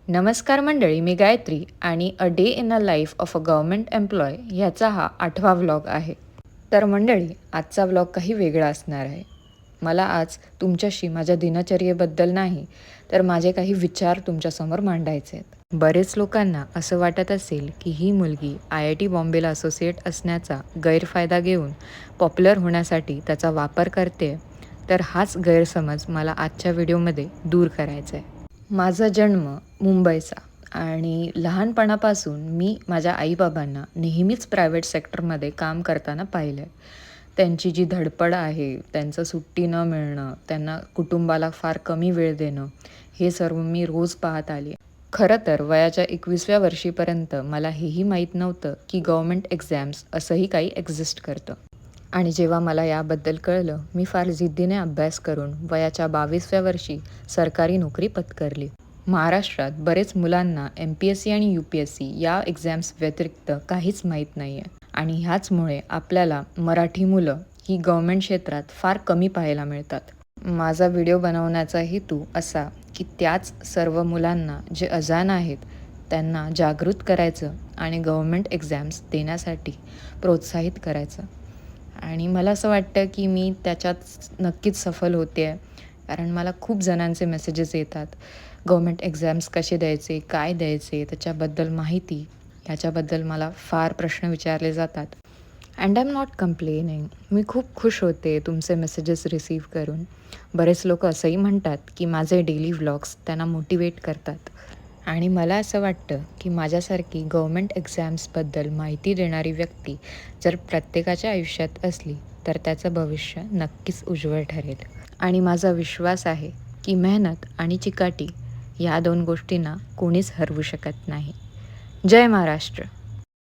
नमस्कार मंडळी, मी गायत्री आणि a day in a life of a government employee ह्याचा हा 8वा व्लॉग आहे. तर मंडळी, आजचा व्लॉग काही वेगळा असणार आहे. मला आज तुमच्याशी माझ्या दिनचर्येबद्दल नाही, तर माझे काही विचार तुमच्यासमोर मांडायचे आहेत. बरेच लोकांना असं वाटत असेल की ही मुलगी IIT बॉम्बेला असोसिएट असण्याचा गैरफायदा घेऊन पॉप्युलर होण्यासाठी त्याचा वापर करते, तर हाच गैरसमज मला आजच्या व्हिडिओमध्ये दूर करायचा आहे. माझा जन्म मुंबईचा आणि लहानपणापासून मी माझ्या आईबाबांना नेहमीच प्रायव्हेट सेक्टरमध्ये काम करताना पाहिलं आहे. त्यांची जी धडपड आहे, त्यांचं सुट्टी न मिळणं, त्यांना कुटुंबाला फार कमी वेळ देणं, हे सर्व मी रोज पाहत आली. खरं तर वयाच्या 21व्या वर्षीपर्यंत मला हेही माहीत नव्हतं की गव्हर्नमेंट एक्झाम्स असंही काही एक्झिस्ट करतं. आणि जेव्हा मला याबद्दल कळलं, मी फार जिद्दीने अभ्यास करून वयाच्या 22व्या वर्षी सरकारी नोकरी पत्करली. महाराष्ट्रात बरेच मुलांना MPSC आणि UPSC या एक्झाम्स व्यतिरिक्त काहीच माहीत नाही आहे आणि ह्याचमुळे आपल्याला मराठी मुलं ही गव्हर्नमेंट क्षेत्रात फार कमी पाहायला मिळतात. माझा व्हिडिओ बनवण्याचा हेतू असा की त्याच सर्व मुलांना जे अजाण आहेत त्यांना जागृत करायचं आणि गव्हर्नमेंट एक्झाम्स देण्यासाठी प्रोत्साहित करायचं. आणि मला असं वाटतं की मी त्याच्यात नक्कीच सफल होते आहे. कारण मला खूप जणांचे मेसेजेस येतात. गव्हर्नमेंट एक्झाम्स कसे द्यायचे, काय द्यायचे, त्याच्याबद्दल माहिती, ह्याच्याबद्दल मला फार प्रश्न विचारले जातात. And I am not complaining. मी खूप खुश होते तुमचे मेसेजेस रिसीव्ह करून. बरेच लोक असंही म्हणतात की माझे डेली व्लॉग्स त्यांना मोटिवेट करतात. आणि मला असं वाटतं की माझ्यासारखी गव्हर्नमेंट एक्झाम्सबद्दल माहिती देणारी व्यक्ती जर प्रत्येकाच्या आयुष्यात असली तर त्याचं भविष्य नक्कीच उज्ज्वल ठरेल. आणि माझा विश्वास आहे की मेहनत आणि चिकाटी ह्या 2 गोष्टींना कोणीच हरवू शकत नाही. जय महाराष्ट्र.